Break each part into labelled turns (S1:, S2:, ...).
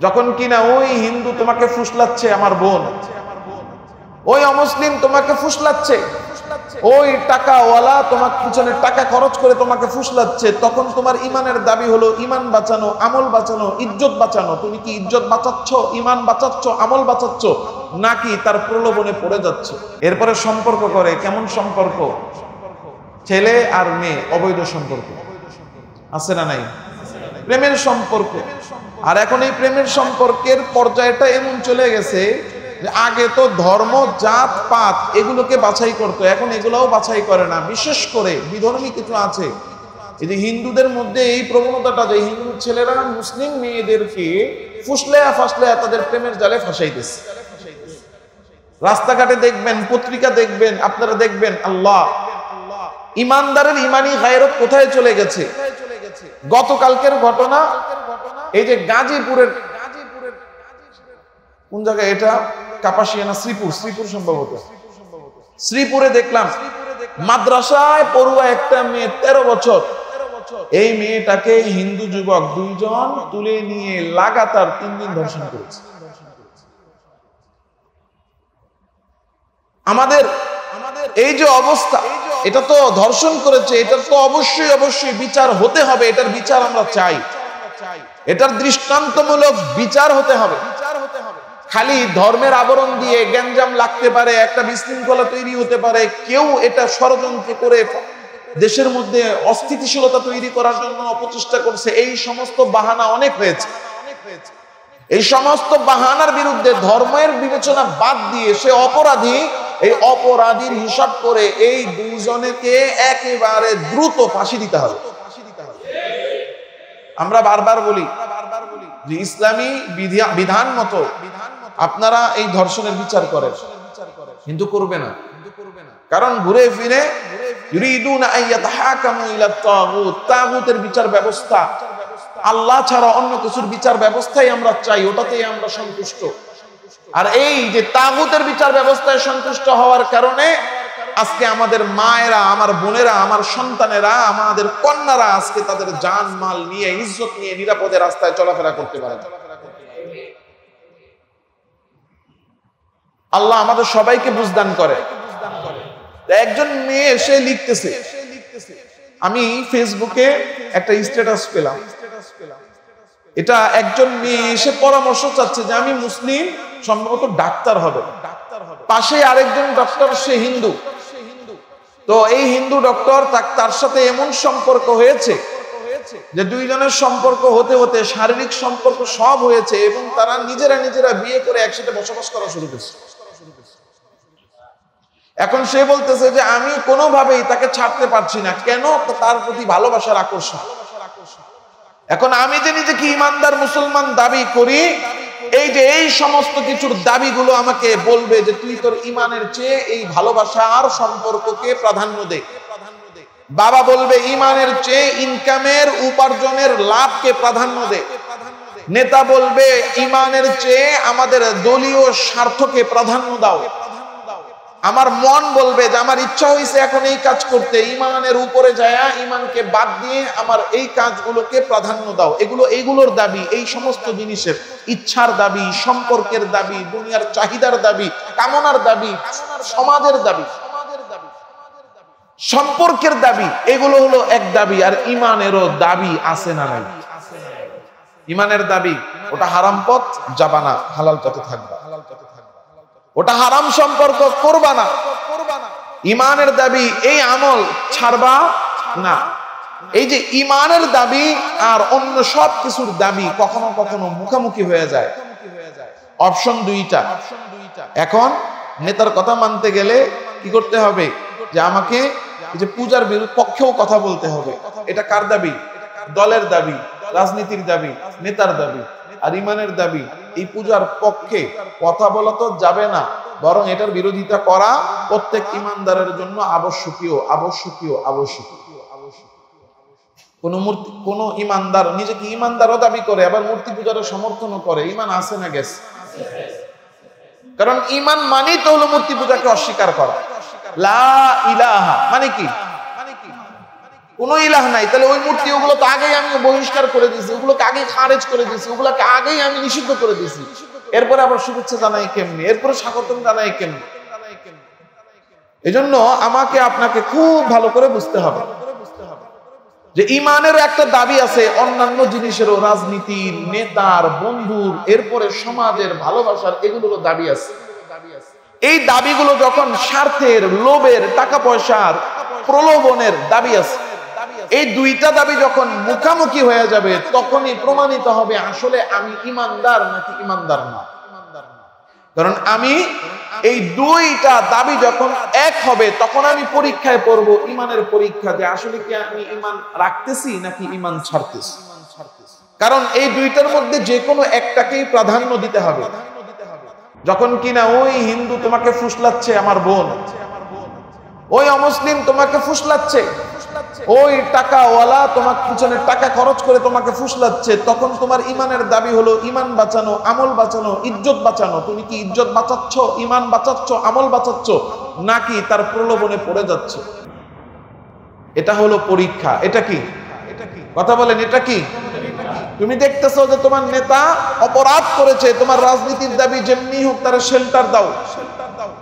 S1: যখন কিনা ওই হিন্দু তোমাকে ফুসলাচ্ছে, আমার বোন, ওই অমুসলিম তোমাকে ফুসলাচ্ছে, ওই টাকাওয়ালা তোমার পিছনে টাকা খরচ করে তোমাকে ফুসলাচ্ছে, তখন তোমার ইমানের দাবি হলো ইমান বাঁচানো, আমল বাঁচানো, ইজ্জত বাঁচানো। তুমি কি ইজ্জত বাঁচাচ্ছ, ইমান বাঁচাচ্ছ, আমল বাঁচাচ্ছ, নাকি তার প্রলোভনে পড়ে যাচ্ছ? এরপরে সম্পর্ক করে, কেমন সম্পর্ক? ছেলে আর মেয়ে, অবৈধ সম্পর্ক আছে না নাই? প্রেমের সম্পর্ক। আর এখন এই প্রেমের সম্পর্কের পর্যায়টা এমন চলে গেছে যে আগে তো ধর্ম, জাত, পাত এগুলোকে বাছাই করতো, এখন এগুলোও বাছাই করে না। বিশেষ করে বিধর্মী কিছু আছে, এই যে হিন্দুদের মধ্যে এই প্রবণতাটা যে হিন্দু ছেলেরা মুসলিম মেয়েদেরকে ফুসলেয়া ফাসলেয়া তাদের প্রেমের জালে ফাঁসাইতেছে। রাস্তাঘাটে দেখবেন, পত্রিকা দেখবেন, আপনারা দেখবেন, আল্লাহ, ইমানদারের ইমানি গায়রত কোথায় চলে গেছে। গতকালকের ঘটনা, এই যে গাজীপুরের কোন জায়গায় এটা, কাপাসিয়া না শ্রীপুর, শ্রীপুর সম্ভবত, শ্রীপুরে দেখলাম মাদ্রাসায় পড়ুয়া একটা মেয়ে, 13 বছর, এই মেয়েটাকে হিন্দু যুবক 2 জন তুলে নিয়ে লাগাতার 3 দিন ধর্ষণ করেছে। আমাদের এই যে অবস্থা, এটা তো ধর্ষণ করেছে, এটার তো অবশ্যই বিচার হতে হবে। এটার বিচার আমরা চাই, এটার দৃষ্টান্তমূলক বিচার হতে হবে। খালি ধর্মের আবরণ দিয়ে গ্যাঞ্জাম লাগতে পারে, একটা বিশৃঙ্খলা তৈরি হতে পারে, কেউ এটা ষড়যন্ত্র করে দেশের মধ্যে অস্থিতিশীলতা তৈরি করার জন্য অপচেষ্টা করছে। এই সমস্ত বাহানা অনেক হয়েছে। এই সমস্ত বাহানার বিরুদ্ধে ধর্মের বিবেচনা বাদ দিয়ে সে অপরাধী, এই অপরাধীর হিসাব করে এই 2 জনকে একেবারে দ্রুত ফাঁসি দিতে হবে। আমরা বারবার বলি যে ইসলামী বিধান মতো আপনারা এই ধর্ষণের বিচার করেন, কিন্তু করবে না। কারণ ঘুরে ফিরে ইউরিদুনা আইয়াতাহাকামু ইলা তাগুত, তাগুতের বিচার ব্যবস্থা, আল্লাহ ছাড়া অন্য কিছুর বিচার ব্যবস্থাই আমরা চাই, ওটাতেই আমরা সন্তুষ্ট। আর এই যে তাগুতের বিচার ব্যবস্থায় সন্তুষ্ট হওয়ার কারণে আজকে আমাদের মায়েরা, আমার বোনেরা, আমার সন্তানেরা, আমাদের কন্যারা আজকে তাদের জান মাল নিয়ে, ইজ্জত নিয়ে নিরাপদে রাস্তায় চলাফেরা করতে পারে। আল্লাহ আমাদের সবাইকে বুঝদান করে। একজন মেয়ে এসে লিখতেছে, আমি ফেসবুকে একটা স্ট্যাটাস পেলাম, এটা একজন মেয়ে এসে পরামর্শ চাচ্ছে যে আমি মুসলিম, সম্ভবত ডাক্তার হবে, পাশে আরেকজন ডক্টর, সে হিন্দু। তো এই হিন্দু ডক্টর, তার সাথে এমন সম্পর্ক হয়েছে যে 2 জনের সম্পর্ক হতে হতে শারীরিক সম্পর্ক সব হয়েছে এবং তারা নিজেরা বিয়ে করে একসাথে বসবাস করা শুরু করেছে। এখন সে বলতেছে যে আমি কোনোভাবেই তাকে ছাড়তে পারছি না, কেন? তার প্রতি ভালোবাসার আকর্ষণ। এখন আমি যে নিজেকে ইমানদার মুসলমান দাবি করি, এই যে এই সমস্ত কিছুর দাবিগুলো আমাকে বলবে যে তুই তোর ইমানের চেয়ে এই ভালোবাসা আর সম্পর্ককে প্রাধান্য দে। বাবা বলবে ইমানের চেয়ে ইনকামের, উপার্জনের লাভকে প্রাধান্য দে। নেতা বলবে ইমানের চেয়ে আমাদের দলীয় স্বার্থকে প্রাধান্য দাও। আমার মন বলবে যে আমার ইচ্ছা হয়েছে এখন এই কাজ করতে, ইমানের উপরে যায়, ইমানকে বাদ দিয়ে আমার এই কাজগুলোকে প্রাধান্য দাও। এগুলোর দাবি, এই সমস্ত জিনিসের ইচ্ছার দাবি, সম্পর্কের দাবি, দুনিয়ার চাহিদার দাবি, কামনার দাবি, সমাজের দাবি, সম্পর্কের দাবি, এগুলো হলো এক দাবি। আর ইমানেরও দাবি আছে না নাই? ইমানের দাবি, ওটা হারাম পথ যাবা না, হালাল পথে থাকবা। ওটা হারাম সম্পর্ক করবা না। ইমানের দাবি, এই আমল ছাড়বা না। এই যে ইমানের দাবি আর অন্য সব কিছুর দাবি কখনো কখনো মুখামুখি হয়ে যায়। অপশন 2টা। এখন নেতার কথা মানতে গেলে কি করতে হবে? যে আমাকে এই যে পূজার পক্ষেও কথা বলতে হবে। এটা কার দাবি? দলের দাবি, রাজনীতির দাবি, নেতার দাবি। আর ইমানের দাবি, এই পূজার পক্ষে কথা বলা তো যাবে না, বরং এটার বিরোধিতা করা প্রত্যেক ইমানদারের জন্য আবশ্যকীয়। কোন ইমানদার নিজেকে ইমানদারও দাবি করে, আবার মূর্তি পূজারও সমর্থনও করে, ইমান আছে না গেছে? কারণ ইমান মানেই তো হলো মূর্তি পূজাকে অস্বীকার করা। লা ইলাহা মানে কি? কোনো ইলাহ নাই, তাহলে ওই মূর্তি ওগুলো তো আগেই আমি বহিষ্কার করে দিয়েছি, ওগুলোকে আগেই খারেজ করে দিয়েছি, ওগুলোকে আগেই আমি নিষিদ্ধ করে দিয়েছি। এরপরে আবার শুভেচ্ছা জানাই কেমনি, এরপরে স্বাগতম জানাই কেমনি? এজন্য আমাকে আপনাকে খুব ভালো করে বুঝতে হবে যে ইমানেরও একটা দাবি আছে, অন্যান্য জিনিসেরও, রাজনীতির, নেতার, বন্ধুর, এরপরে সমাজের, ভালোবাসার, এগুলোরও দাবি আছে। এই দাবিগুলো যখন স্বার্থের, লোভের, টাকা পয়সার, প্রলোভনের দাবি আছে, এই দুইটা দাবি যখন মুখামুখি হয়ে যাবে তখনই প্রমাণিত হবে আসলে আমি ইমানদার নাকি ইমানদার না। কারণ আমি এই দুইটা দাবি যখন এক হবে তখন আমি পরীক্ষায় পড়ব, ইমানের পরীক্ষা, যে আসলে কি আমি ইমান রাখতেছি নাকি ইমান ছাড়তেছি। কারণ এই দুইটার মধ্যে যে কোনো একটাকেই প্রাধান্য দিতে হবে। যখন কিনা ওই হিন্দু তোমাকে ফুসলাচ্ছে আমার বোন, ওই অমুসলিম তোমাকে ফুসলাচ্ছে, ওই টাকাওয়ালা তোমার পিছনে টাকা খরচ করে তোমাকে ফুসলাচ্ছে, তখন তোমার ইমানের দাবি হলো ইমান বাঁচানো, আমল বাঁচানো, ইজ্জত বাঁচানো। তুমি কি ইজ্জত বাঁচাচ্ছ, ইমান বাঁচাচ্ছ, আমল বাঁচাচ্ছ, নাকি তার প্রলোভনে পড়ে যাচ্ছ? এটা হলো পরীক্ষা। এটা কি কথা বলেন, এটা কি? তুমি দেখতেছো যে তোমার নেতা অপরাধ করেছে, তোমার রাজনীতির দাবি যেমনি হোক তার শেল্টার দাও,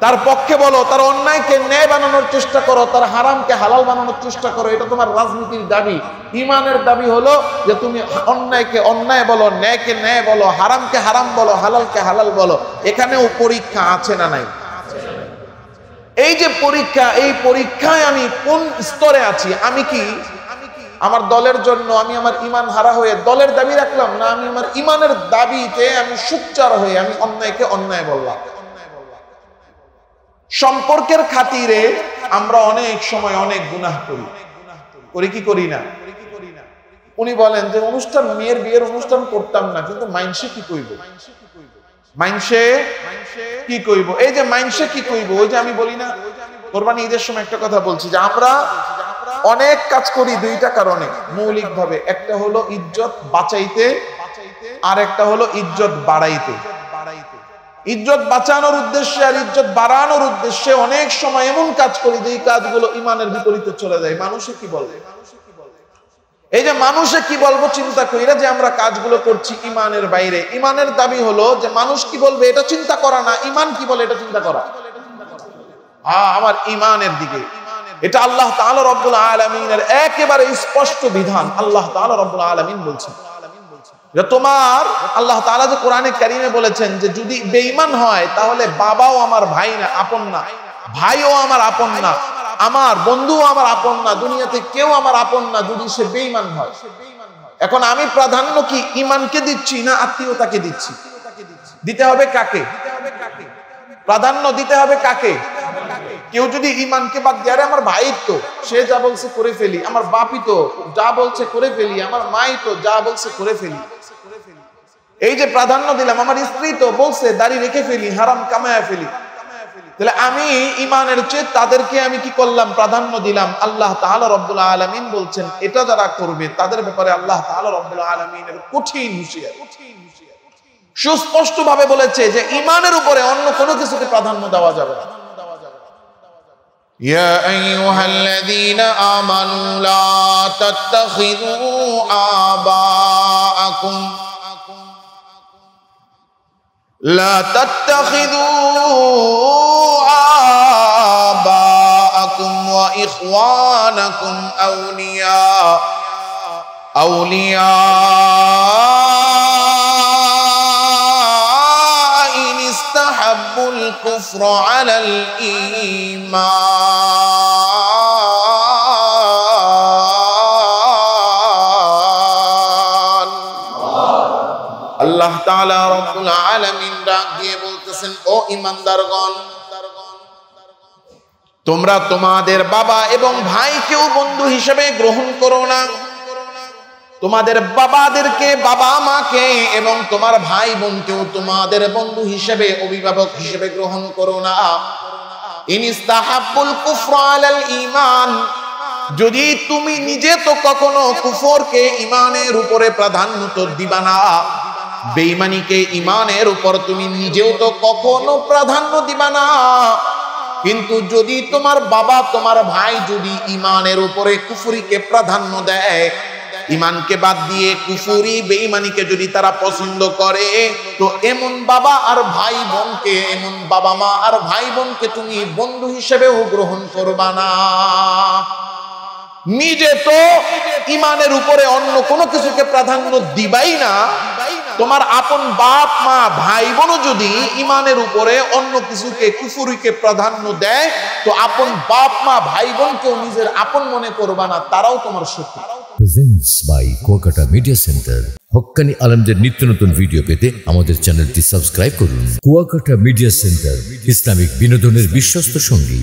S1: তার পক্ষে বলো, তার অন্যায়কে ন্যায় বানানোর চেষ্টা করো, তার হারামকে হালাল বানানোর চেষ্টা করো। এটা তোমার রাজনীতির দাবি। ইমানের দাবি হলো যে তুমি অন্যায়কে অন্যায় বলো, ন্যায়কে ন্যায় বলো, হারামকে হারাম বলো, হালালকে হালাল বলো। এখানেও পরীক্ষা আছে না নাই? এই যে পরীক্ষা, এই পরীক্ষায় আমি কোন স্তরে আছি? আমি কি আমার দলের জন্য আমি আমার ইমান হারা হয়ে দলের দাবি রাখলাম, না আমি আমার ইমানের দাবিতে আমি সুচ্চার হয়ে আমি অন্যায়কে অন্যায় বললাম? সম্পর্কের খাতিরে আমরা অনেক সময় অনেক গুনাহ করি কি করি না? উনি বলেন যে অনুষ্ঠান, মেয়ের বিয়ের অনুষ্ঠান করতাম না, কিন্তু মাইনসে কি কইব, মাইনসে কি কইব। এই যে মাইনসে কি কইব, ওই যে আমি বলি না কোরবানি ঈদের সময় একটা কথা বলছি যে আমরা অনেক কাজ করি দুইটা কারণে মৌলিকভাবে। একটা হলো ইজ্জত বাঁচাইতে, আর একটা হলো ইজ্জত বাড়াইতে। ইজ্জত বাঁচানোর উদ্দেশ্যে আর ইজ্জত বাড়ানোর উদ্দেশ্যে অনেক সময় এমন কাজ করি যে এই কাজগুলো ইমানের বিপরীতে চলে যায়। মানুষে কি বলবে, এই যে মানুষে কি বলবো চিন্তা কইরা যে আমরা কাজগুলো করছি ইমানের বাইরে। ইমানের দাবি হলো যে মানুষ কি বলবে এটা চিন্তা করা না, ইমান কি বলে এটা চিন্তা করা। আমার ইমানের দিকে, এটা আল্লাহ তাআলা রব্বুল আলামিনের একেবারে স্পষ্ট বিধান। আল্লাহ তাআলা রব্বুল আলামিন বলছেন যে তোমার, আল্লাহ তাআলা যে কোরআনে কারিমে বলেছেন যে যদি বেঈমান হয় তাহলে বাবাও আমার ভাই না, আপন না, ভাইও আমার আপন না, আমার বন্ধুও আমার আপন না, দুনিয়াতে কেউ আমার আপন না যদি সে বেঈমান হয়। এখন আমি প্রাধান্য কি ঈমানকে দিচ্ছি না আত্মীয়তাকে দিচ্ছি? দিতে হবে কাকে? প্রাধান্য দিতে হবে কাকে? কেউ যদি ঈমানকে বাদ দিয়ে, আরে আমার ভাই তো সে যা বলছে করে ফেলি, আমার বাপই তো যা বলছে করে ফেলি, আমার মাই তো যা বলছে করে ফেলি, এই যে প্রাধান্য দিলাম, আমার স্ত্রী তো বলছে দাড়ি রেখে ফেলি, হারাম কামায়া ফেলি, তাহলে আমি ঈমানের চেয়ে তাদেরকে আমি কি করলাম? প্রাধান্য দিলাম। আল্লাহ তাআলা রব্বুল আলামিন বলছেন এটা যারা করবে তাদের ব্যাপারে আল্লাহ তাআলা রব্বুল আলামিনের কঠিন হুঁশিয়ার, সুস্পষ্ট ভাবে বলেছে যে ঈমানের উপরে অন্য কোনো কিছুকে প্রাধান্য দেওয়া যাবে না।
S2: يا أيها الذين آمنوا لا تتخذوا آباءكم وإخوانكم أولياء إن استحبوا الكفر على الإيمان। আল্লাহ তাআলা রব্বুল আলামিন ডাক দিয়ে বলতেছেন, ও ঈমানদারগণ, তোমরা তোমাদের বাবা এবং ভাইকেও বন্ধু হিসেবে গ্রহণ করো না। তোমাদের বাবাদেরকে, বাবা মাকে এবং তোমার ভাই বোনকেও তোমাদের বন্ধু হিসেবে, অভিভাবক হিসেবে গ্রহণ করো না। ইন ইস্তাহাব্বুল কুফরা আলাল ঈমান, যদি তুমি নিজে তো কখনো কুফরকে ঈমানের উপরে প্রাধান্য তো দিবা না, বেঈমানিকে ঈমানের উপর তুমি নিজেও তো কখনো প্রাধান্য দিবা না। কিন্তু যদি তোমার বাবা তোমার ভাই যদি ইমানের উপরে কুফরিকে প্রাধান্য দেয়, ইমানকে বাদ দিয়ে কুফরি বেঈমানিকে যদি তারা পছন্দ করে, তো এমন বাবা আর ভাই বোনকে, এমন বাবা মা আর ভাই বোনকে তুমি বন্ধু হিসেবেও গ্রহণ করবা না। নিজে তো ইমানের উপরে অন্য কোনো কিছুকে প্রাধান্য দিবাই না, তোমার আপন বাপ মা ভাই বোনও যদি ইমানের উপরে অন্য কিছুকে কুফরিকে প্রাধান্য দেয়, তো আপন বাপ মা ভাই বোনকেও নিজের আপন মনে করবা না, তারাও তোমার শত্রু।
S3: Presents by Kuakata media centre. হক্কানি আলেমদের নিত্য নতুন ভিডিও পেতে আমাদের চ্যানেলটি সাবস্ক্রাইব করুন। কুয়াকাটা মিডিয়া সেন্টার, ইসলামিক বিনোদনের বিশ্বস্ত সঙ্গী।